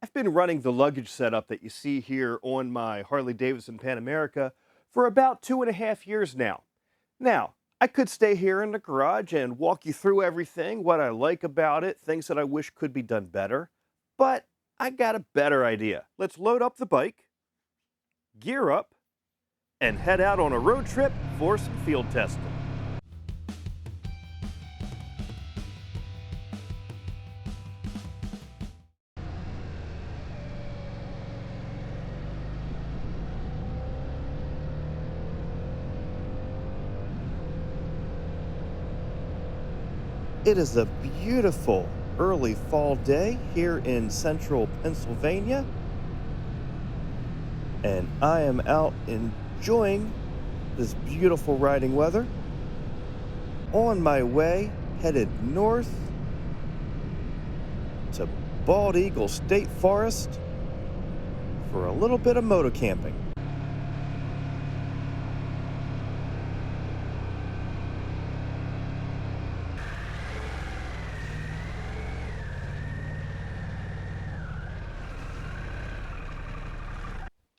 I've been running the luggage setup that you see here on my Harley-Davidson Pan America for about 2.5 years now. Now, I could stay here in the garage and walk you through everything, what I like about it, things that I wish could be done better, but I got a better idea. Let's load up the bike, gear up, and head out on a road trip for some field testing. It is a beautiful early fall day here in central Pennsylvania, and I am out enjoying this beautiful riding weather on my way headed north to Bald Eagle State Forest for a little bit of moto camping.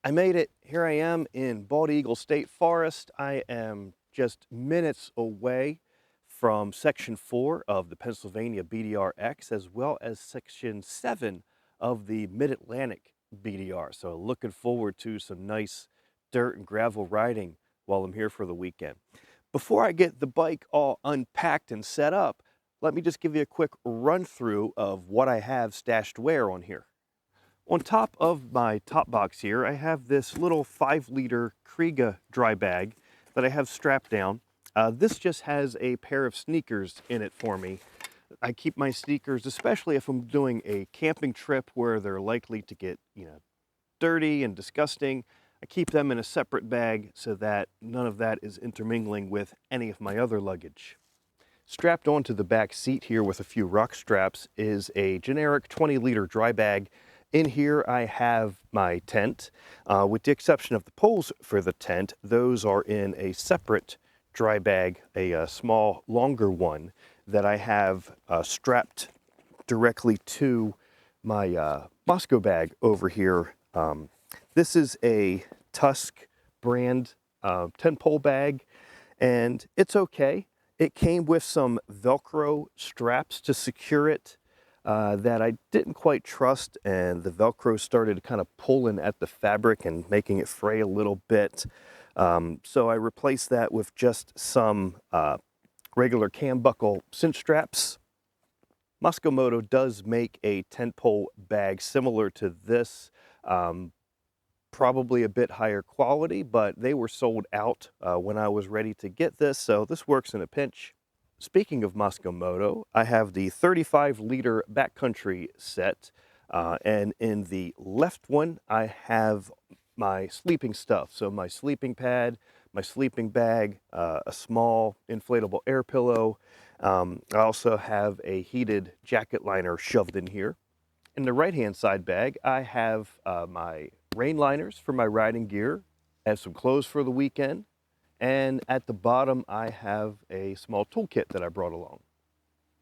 I made it. Here I am in Bald Eagle State Forest. I am just minutes away from Section 4 of the Pennsylvania BDRX, as well as Section 7 of the Mid-Atlantic BDR. So looking forward to some nice dirt and gravel riding while I'm here for the weekend. Before I get the bike all unpacked and set up, let me just give you a quick run through of what I have stashed where on here. On top of my top box here, I have this little 5-liter Kriega dry bag that I have strapped down. This just has a pair of sneakers in it for me. I keep my sneakers, especially if I'm doing a camping trip where they're likely to get, dirty and disgusting. I keep them in a separate bag so that none of that is intermingling with any of my other luggage. Strapped onto the back seat here with a few rock straps is a generic 20-liter dry bag. In here I have my tent. With the exception of the poles for the tent, those are in a separate dry bag, a small, longer one that I have strapped directly to my Mosko bag over here. This is a Tusk brand tent pole bag, and it's okay. It came with some Velcro straps to secure it that I didn't quite trust, and the Velcro started kind of pulling at the fabric and making it fray a little bit. So I replaced that with just some regular cam buckle cinch straps. Mosko Moto does make a tent pole bag similar to this, probably a bit higher quality, but they were sold out when I was ready to get this, so this works in a pinch. Speaking of Mosko Moto, I have the 35-liter backcountry set, and in the left one, I have my sleeping stuff. So my sleeping pad, my sleeping bag, a small inflatable air pillow. I also have a heated jacket liner shoved in here. In the right-hand side bag, I have my rain liners for my riding gear. I have some clothes for the weekend. And at the bottom, I have a small toolkit that I brought along.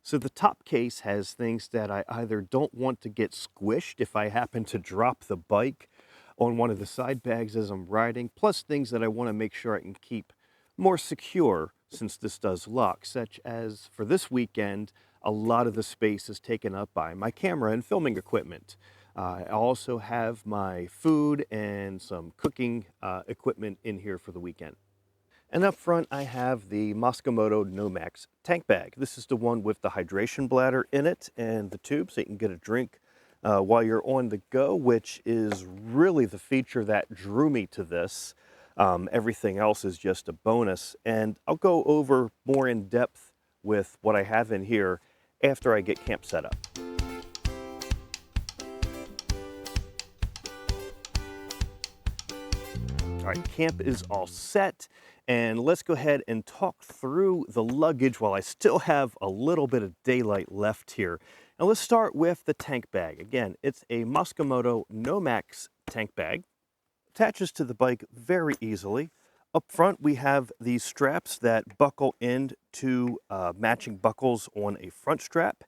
So the top case has things that I either don't want to get squished if I happen to drop the bike on one of the side bags as I'm riding, plus things that I want to make sure I can keep more secure since this does lock, such as for this weekend, a lot of the space is taken up by my camera and filming equipment. I also have my food and some cooking equipment in here for the weekend. And up front, I have the Mosko Moto Nomax tank bag. This is the one with the hydration bladder in it and the tube, so you can get a drink while you're on the go, which is really the feature that drew me to this. Everything else is just a bonus, and I'll go over more in depth with what I have in here after I get camp set up. All right, camp is all set, and let's go ahead and talk through the luggage while I still have a little bit of daylight left here. And let's start with the tank bag. Again, it's a Mosko Moto Nomax tank bag. Attaches to the bike very easily. Up front, we have these straps that buckle into matching buckles on a front strap.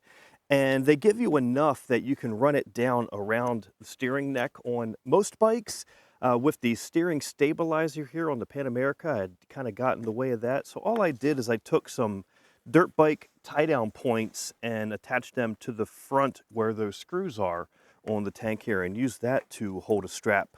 And they give you enough that you can run it down around the steering neck on most bikes. With the steering stabilizer here on the Pan America, I had kind of got in the way of that. So all I did is I took some dirt bike tie down points and attached them to the front where those screws are on the tank here, and used that to hold a strap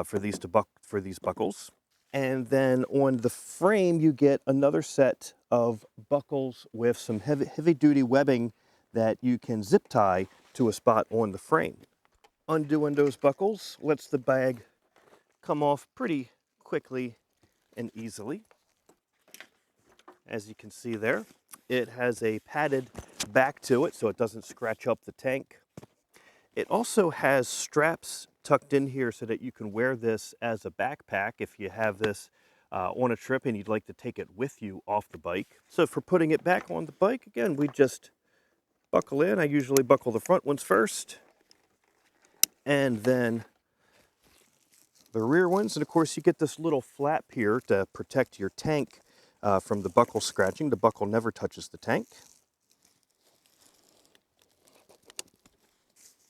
for these buckles. And then on the frame, you get another set of buckles with some heavy duty webbing that you can zip tie to a spot on the frame. Undoing those buckles lets the bag come off pretty quickly and easily. As you can see there, it has a padded back to it so it doesn't scratch up the tank. It also has straps tucked in here so that you can wear this as a backpack if you have this on a trip and you'd like to take it with you off the bike. So for putting it back on the bike, again, we just buckle in. I usually buckle the front ones first, and then the rear ones. And of course, you get this little flap here to protect your tank from the buckle scratching. The buckle never touches the tank.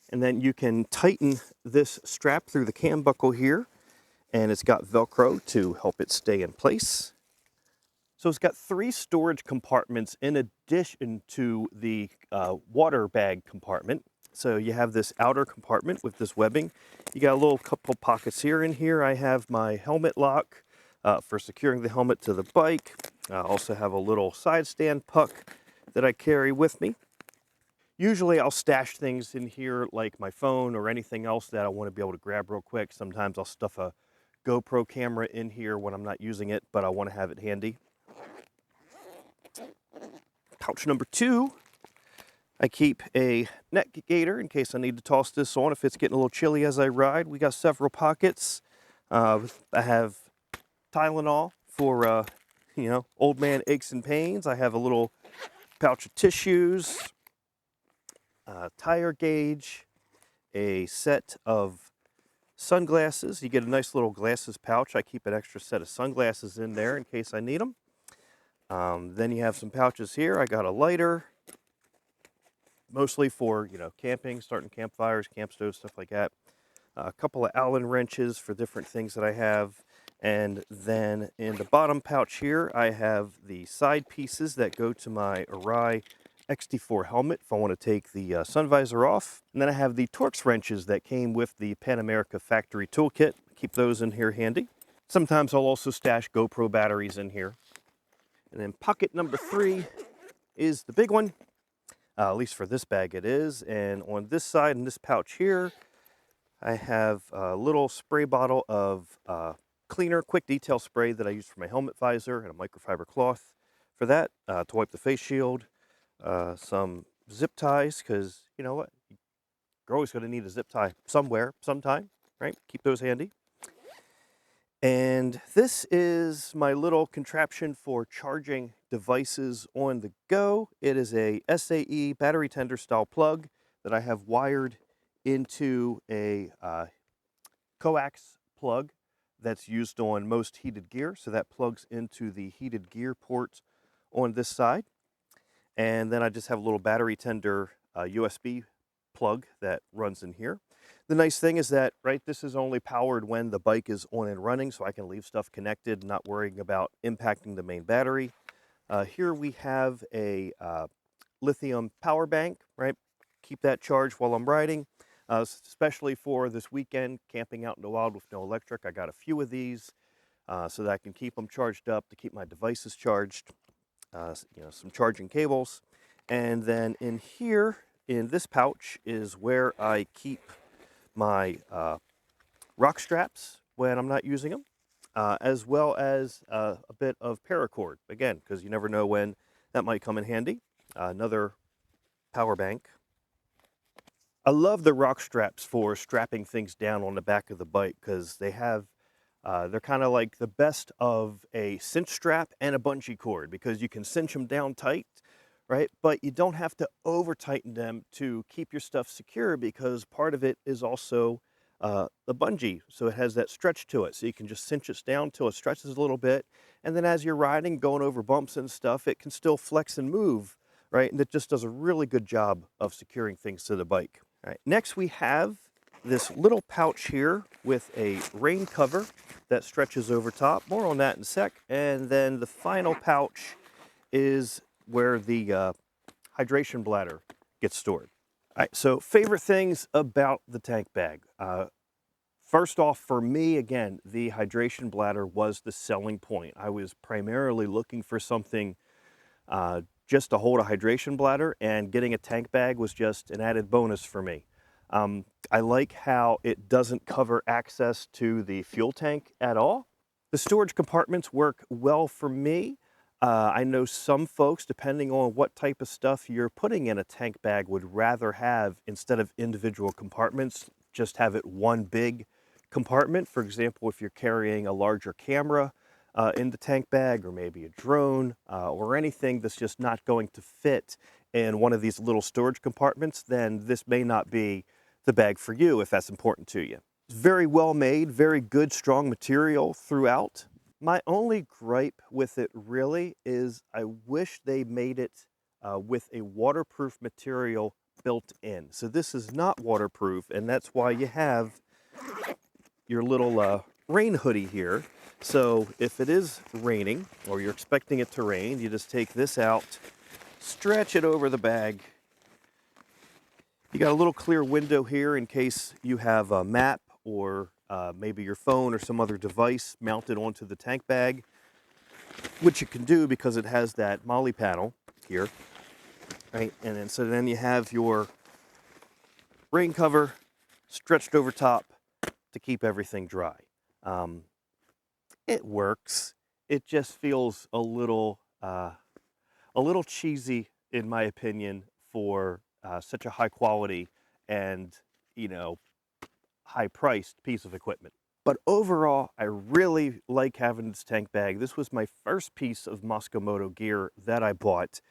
And then you can tighten this strap through the cam buckle here, and it's got Velcro to help it stay in place. So it's got 3 storage compartments in addition to the water bag compartment. So you have this outer compartment with this webbing. You got a little couple pockets here. In here I have my helmet lock for securing the helmet to the bike. I also have a little side stand puck that I carry with me. Usually I'll stash things in here like my phone or anything else that I want to be able to grab real quick. Sometimes I'll stuff a GoPro camera in here when I'm not using it, but I want to have it handy. Pouch number 2, I keep a neck gaiter in case I need to toss this on if it's getting a little chilly as I ride. We got several pockets. I have Tylenol for, old man aches and pains. I have a little pouch of tissues, tire gauge, a set of sunglasses. You get a nice little glasses pouch. I keep an extra set of sunglasses in there in case I need them. Then you have some pouches here. I got a lighter, mostly for, camping, starting campfires, camp stoves, stuff like that. A couple of Allen wrenches for different things that I have. And then in the bottom pouch here, I have the side pieces that go to my Arai XT4 helmet if I want to take the sun visor off. And then I have the Torx wrenches that came with the Pan America factory toolkit. Keep those in here handy. Sometimes I'll also stash GoPro batteries in here. And then pocket number 3 is the big one. At least for this bag it is. And on this side, in this pouch here, I have a little spray bottle of cleaner, quick detail spray that I use for my helmet visor, and a microfiber cloth for that, to wipe the face shield. Some zip ties, because you know what? You're always going to need a zip tie somewhere, sometime, right? Keep those handy. And this is my little contraption for charging devices on the go. It is a SAE battery tender style plug that I have wired into a coax plug that's used on most heated gear. So that plugs into the heated gear port on this side. And then I just have a little battery tender USB plug that runs in here. The nice thing is that, right, this is only powered when the bike is on and running, so I can leave stuff connected, not worrying about impacting the main battery. Here we have a lithium power bank, right? Keep that charged while I'm riding, especially for this weekend, camping out in the wild with no electric. I got a few of these so that I can keep them charged up to keep my devices charged. Some charging cables. And then in here, in this pouch, is where I keep my rock straps when I'm not using them, as well as a bit of paracord, again, because you never know when that might come in handy. Another power bank. I love the rock straps for strapping things down on the back of the bike, because they have they're kind of like the best of a cinch strap and a bungee cord, because you can cinch them down tight, right? But you don't have to over tighten them to keep your stuff secure, because part of it is also the bungee. So it has that stretch to it. So you can just cinch it down till it stretches a little bit. And then as you're riding, going over bumps and stuff, it can still flex and move right? And it just does a really good job of securing things to the bike. All right, next we have this little pouch here with a rain cover that stretches over top. More on that in a sec. And then the final pouch is where the hydration bladder gets stored. All right, so favorite things about the tank bag. First off, for me, again, the hydration bladder was the selling point. I was primarily looking for something just to hold a hydration bladder, and getting a tank bag was just an added bonus for me. I like how it doesn't cover access to the fuel tank at all. The storage compartments work well for me. I know some folks, depending on what type of stuff you're putting in a tank bag, would rather have, instead of individual compartments, just have it one big compartment. For example, if you're carrying a larger camera in the tank bag, or maybe a drone, or anything that's just not going to fit in one of these little storage compartments, then this may not be the bag for you if that's important to you. It's very well made, very good, strong material throughout. My only gripe with it really is I wish they made it with a waterproof material built in. So this is not waterproof, and that's why you have your little rain hoodie here. So if it is raining, or you're expecting it to rain, you just take this out, stretch it over the bag. You got a little clear window here in case you have a map, or maybe your phone or some other device mounted onto the tank bag, which you can do because it has that MOLLE panel here, right? And then so then you have your rain cover stretched over top to keep everything dry. It works. It just feels a little cheesy, in my opinion, for such a high quality and, you know, high priced piece of equipment. But overall, I really like having this tank bag. This was my first piece of Mosko Moto gear that I bought.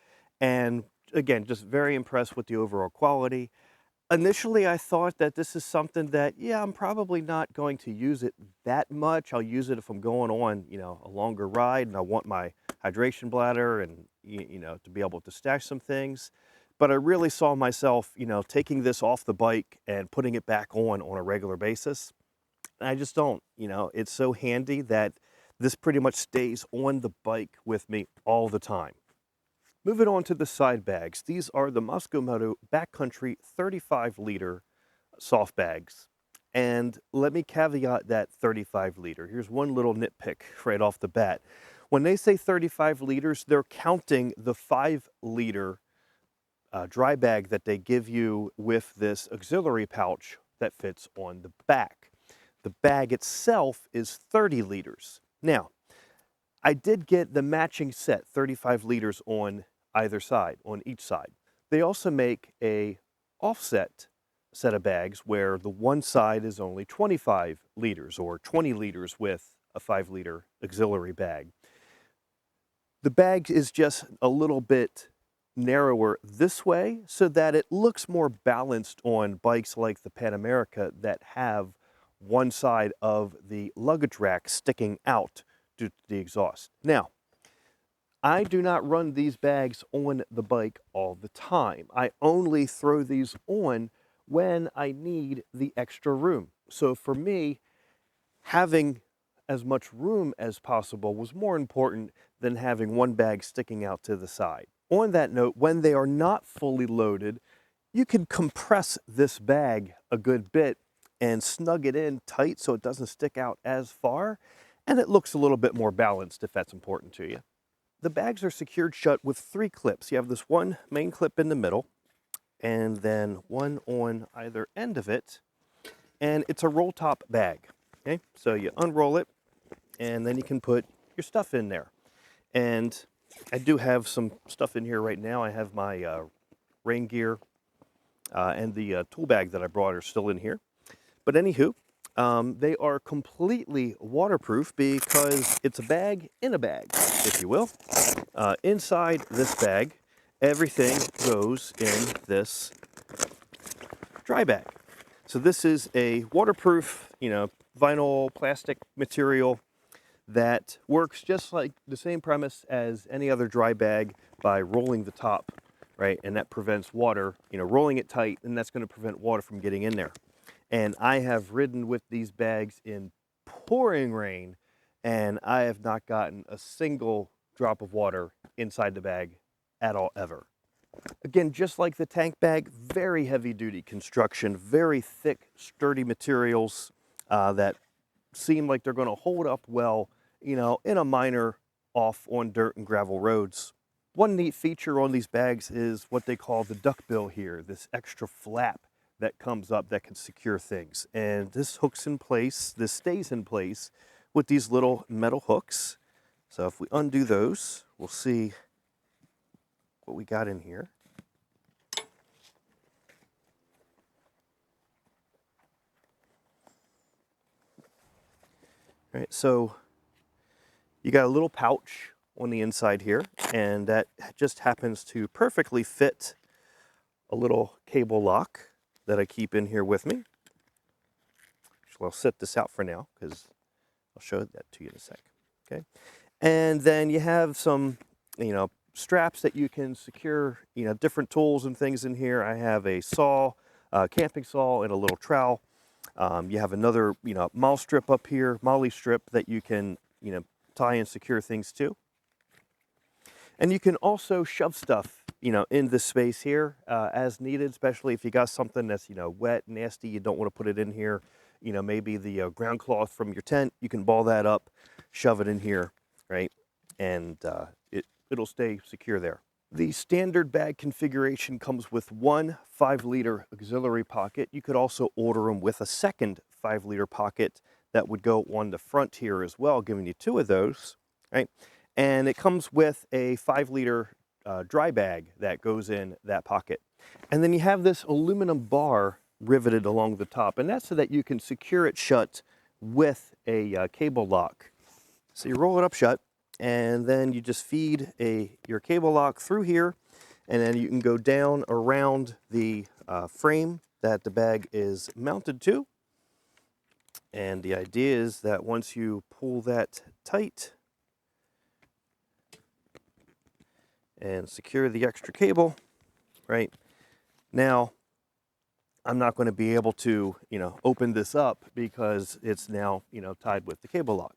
And again, just very impressed with the overall quality. Initially, I thought that this is something that, yeah, I'm probably not going to use it that much. I'll use it if I'm going on, you know, a longer ride and I want my hydration bladder and, you know, to be able to stash some things. But I really saw myself, you know, taking this off the bike and putting it back on a regular basis. And I just don't, you know, it's so handy that this pretty much stays on the bike with me all the time. Moving on to the side bags. These are the Mosko Moto Backcountry 35-liter soft bags. And let me caveat that 35-liter. Here's one little nitpick right off the bat. When they say 35 liters, they're counting the 5-liter dry bag that they give you with this auxiliary pouch that fits on the back. The bag itself is 30 liters. Now, I did get the matching set, 35 liters on either side, on each side. They also make a offset set of bags where the one side is only 25 liters, or 20 liters with a 5-liter auxiliary bag. The bag is just a little bit narrower this way so that it looks more balanced on bikes like the Pan America that have one side of the luggage rack sticking out due to the exhaust. Now, I do not run these bags on the bike all the time. I only throw these on when I need the extra room. So for me, having as much room as possible was more important than having one bag sticking out to the side. On that note, when they are not fully loaded, you can compress this bag a good bit and snug it in tight so it doesn't stick out as far, and it looks a little bit more balanced if that's important to you. The bags are secured shut with 3 clips. You have this one main clip in the middle, and then one on either end of it, and it's a roll top bag. Okay, so you unroll it, and then you can put your stuff in there. And I do have some stuff in here right now. I have my rain gear and the tool bag that I brought are still in here. But anywho, they are completely waterproof because it's a bag in a bag, if you will. Inside this bag, everything goes in this dry bag. So this is a waterproof, you know, vinyl plastic material that works just like the same premise as any other dry bag by rolling the top right? And that prevents water, rolling it tight, and that's going to prevent water from getting in there. And I have ridden with these bags in pouring rain, and I have not gotten a single drop of water inside the bag at all, ever. Again, just like the tank bag, very heavy duty construction, very thick, sturdy materials that seem like they're going to hold up well, in a minor off on dirt and gravel roads. One neat feature on these bags is what they call the duckbill here, this extra flap that comes up that can secure things. And this hooks in place, this stays in place with these little metal hooks. So if we undo those, we'll see what we got in here. All right, so you got a little pouch on the inside here, and that just happens to perfectly fit a little cable lock that I keep in here with me. So I'll set this out for now because I'll show that to you in a sec. Okay, and then you have some, straps that you can secure, different tools and things in here. I have a saw, camping saw, and a little trowel. You have another, MOLLE strip up here, MOLLE strip that you can, tie and secure things to. And you can also shove stuff, in this space here as needed, especially if you got something that's, wet, nasty, you don't want to put it in here. Maybe the ground cloth from your tent, you can ball that up, shove it in here, right? And it'll stay secure there. The standard bag configuration comes with one 5-liter auxiliary pocket. You could also order them with a second 5-liter pocket that would go on the front here as well, giving you 2 of those, right? And it comes with a 5-liter dry bag that goes in that pocket. And then you have this aluminum bar riveted along the top, and that's so that you can secure it shut with a cable lock. So you roll it up shut, and then you just feed your cable lock through here, and then you can go down around the frame that the bag is mounted to. And the idea is that once you pull that tight and secure the extra cable, right, now I'm not going to be able to, open this up because it's now, tied with the cable lock.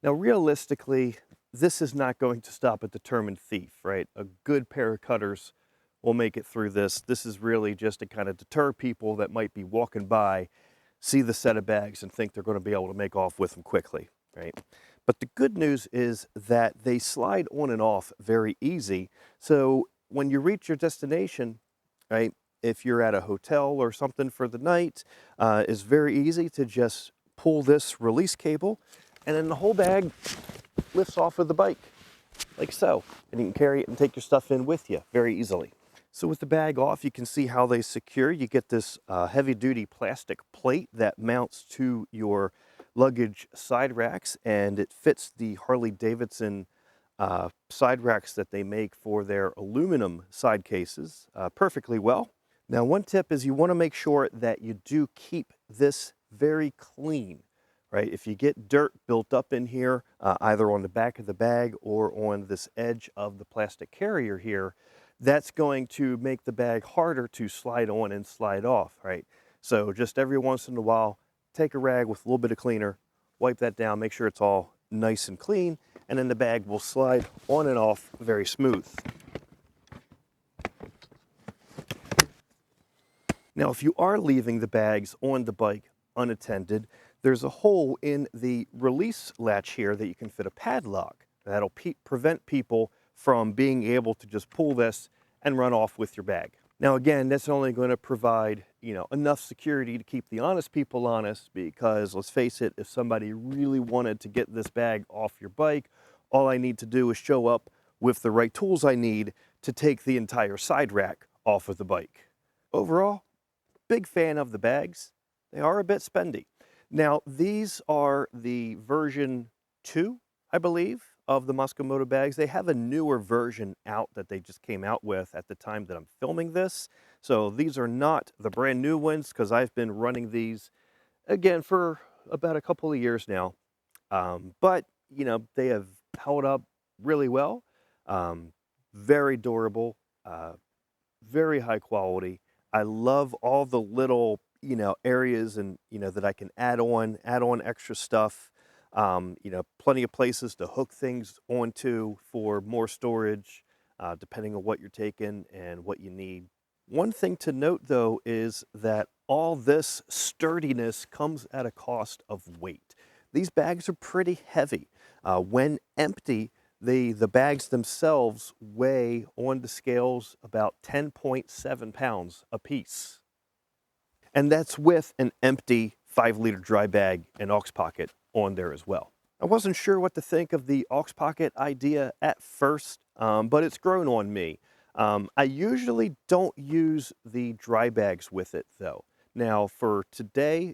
Now, realistically, this is not going to stop a determined thief, right? A good pair of cutters will make it through this. This is really just to kind of deter people that might be walking by, see the set of bags, and think they're going to be able to make off with them quickly, right? But the good news is that they slide on and off very easy. So when you reach your destination, right, if you're at a hotel or something for the night, it's very easy to just pull this release cable, and then the whole bag lifts off of the bike, like so. And you can carry it and take your stuff in with you very easily. So with the bag off, you can see how they secure. You get this heavy-duty plastic plate that mounts to your luggage side racks, and it fits the Harley-Davidson side racks that they make for their aluminum side cases perfectly well. Now, one tip is you want to make sure that you do keep this very clean, right? If you get dirt built up in here, either on the back of the bag or on this edge of the plastic carrier here, that's going to make the bag harder to slide on and slide off, right? So just every once in a while, take a rag with a little bit of cleaner, wipe that down, make sure it's all nice and clean, and then the bag will slide on and off very smooth. Now, if you are leaving the bags on the bike unattended, there's a hole in the release latch here that you can fit a padlock. That'll prevent people from being able to just pull this and run off with your bag. Now, again, that's only going to provide, enough security to keep the honest people honest, because let's face it, if somebody really wanted to get this bag off your bike, all I need to do is show up with the right tools I need to take the entire side rack off of the bike. Overall, big fan of the bags. They are a bit spendy. Now, these are the version 2, I believe, of the Mosko Moto bags. They have a newer version out that they just came out with at the time that I'm filming this. So these are not the brand new ones, because I've been running these, again, for about a couple of years now. But, they have held up really well. Very durable, Uh, very high quality. I love all the little, areas and, that I can add on extra stuff. Plenty of places to hook things onto for more storage, depending on what you're taking and what you need. One thing to note though is that all this sturdiness comes at a cost of weight. These bags are pretty heavy. When empty, the bags themselves weigh on the scales about 10.7 pounds a piece. And that's with an empty 5-liter dry bag and aux pocket on there as well. I wasn't sure what to think of the aux pocket idea at first, but it's grown on me. I usually don't use the dry bags with it though. Now for today,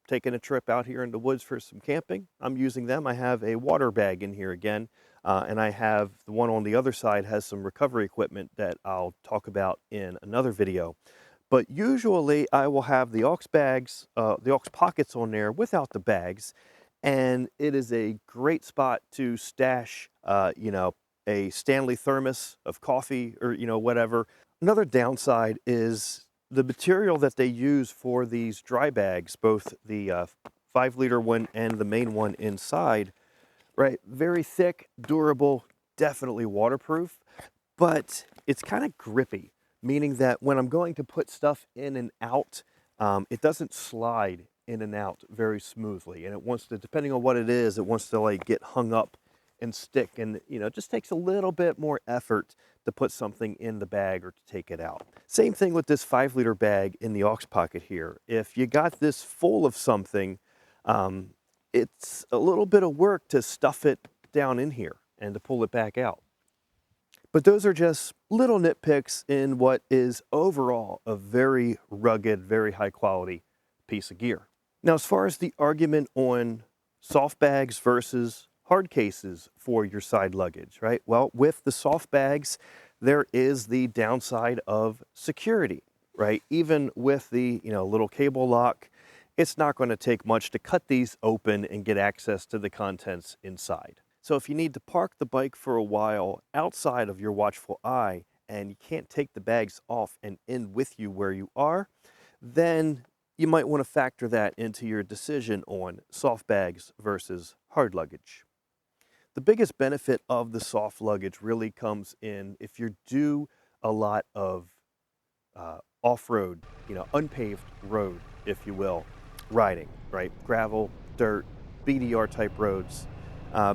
taking a trip out here in the woods for some camping, I'm using them. I have a water bag in here again, and I have the one on the other side has some recovery equipment that I'll talk about in another video. But usually I will have the aux bags, the aux pockets on there without the bags. And it is a great spot to stash, a Stanley thermos of coffee or, whatever. Another downside is the material that they use for these dry bags, both the 5-liter one and the main one inside, right? Very thick, durable, definitely waterproof, but it's kind of grippy, meaning that when I'm going to put stuff in and out, it doesn't slide in and out very smoothly. And it wants to, depending on what it is, it wants to like get hung up and stick. And, it just takes a little bit more effort to put something in the bag or to take it out. Same thing with this 5-liter bag in the aux pocket here. If you got this full of something, it's a little bit of work to stuff it down in here and to pull it back out. But those are just little nitpicks in what is overall a very rugged, very high quality piece of gear. Now, as far as the argument on soft bags versus hard cases for your side luggage, right? Well, with the soft bags, there is the downside of security, right? Even with the, little cable lock, it's not going to take much to cut these open and get access to the contents inside. So if you need to park the bike for a while outside of your watchful eye and you can't take the bags off and in with you where you are, then you might want to factor that into your decision on soft bags versus hard luggage. The biggest benefit of the soft luggage really comes in if you do a lot of off-road, unpaved road, if you will, riding, right? Gravel, dirt, BDR type roads.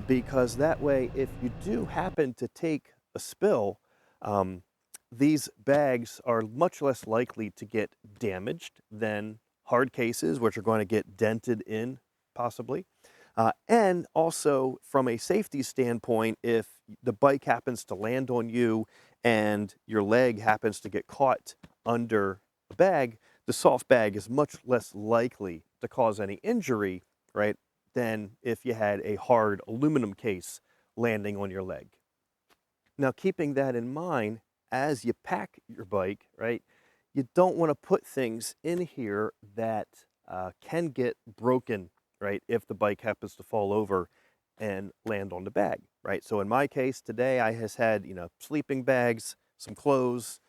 Because that way, if you do happen to take a spill, these bags are much less likely to get damaged than hard cases, which are going to get dented in, possibly. And also, from a safety standpoint, if the bike happens to land on you and your leg happens to get caught under the bag, the soft bag is much less likely to cause any injury, right, than if you had a hard aluminum case landing on your leg. Now, keeping that in mind, as you pack your bike, right, you don't want to put things in here that can get broken, right, if the bike happens to fall over and land on the bag, right? So in my case today, I has had, sleeping bags, some clothes,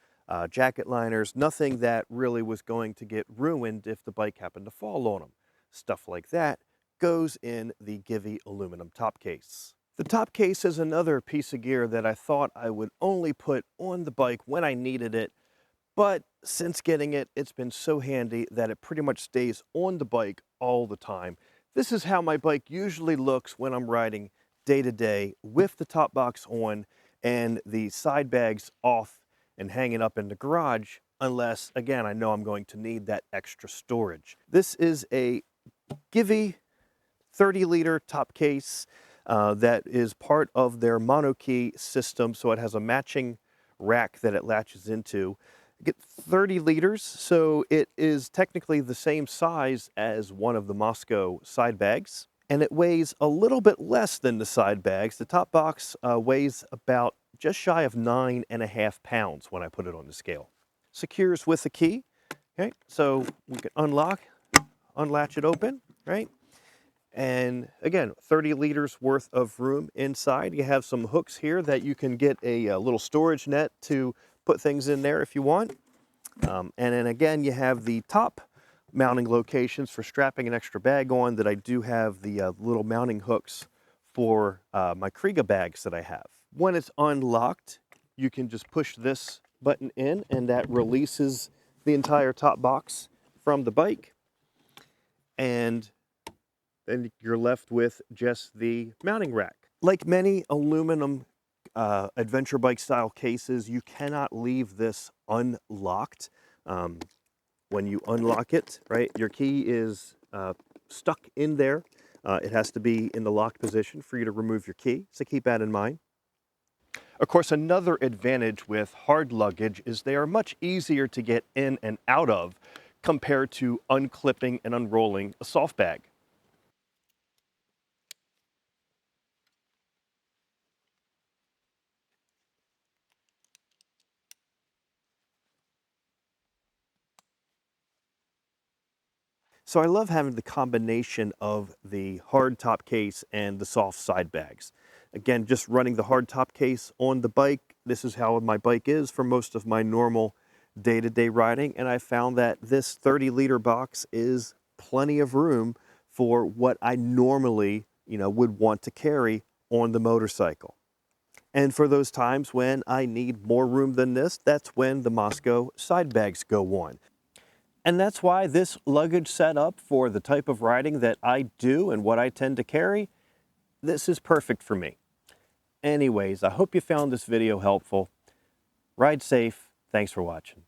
jacket liners, nothing that really was going to get ruined if the bike happened to fall on them. Stuff like that goes in the Givi aluminum top case. The top case is another piece of gear that I thought I would only put on the bike when I needed it, but since getting it, it's been so handy that it pretty much stays on the bike all the time. This is how my bike usually looks when I'm riding day to day with the top box on and the side bags off and hanging up in the garage, unless, again, I know I'm going to need that extra storage. This is a Givi 30-liter top case that is part of their monokey system, so it has a matching rack that it latches into. Get 30 liters, so it is technically the same size as one of the Mosko side bags, and it weighs a little bit less than the side bags. The top box weighs about just shy of 9.5 pounds when I put it on the scale. Secures with a key, okay? So we can unlatch it open, right? And again, 30 liters worth of room inside. You have some hooks here that you can get a little storage net to put things in there if you want. And then again, you have the top mounting locations for strapping an extra bag on that I do have the little mounting hooks for my Kriega bags that I have. When it's unlocked, you can just push this button in and that releases the entire top box from the bike. And then you're left with just the mounting rack. Like many aluminum adventure bike style cases, you cannot leave this unlocked. When you unlock it, right, your key is stuck in there. It has to be in the locked position for you to remove your key, so keep that in mind. Of course, another advantage with hard luggage is they are much easier to get in and out of compared to unclipping and unrolling a soft bag. So I love having the combination of the hard top case and the soft side bags. Again, just running the hard top case on the bike. This is how my bike is for most of my normal day-to-day riding. And I found that this 30-liter box is plenty of room for what I normally, would want to carry on the motorcycle. And for those times when I need more room than this, that's when the Mosko side bags go on. And that's why this luggage setup for the type of riding that I do and what I tend to carry, this is perfect for me. Anyways, I hope you found this video helpful. Ride safe. Thanks for watching.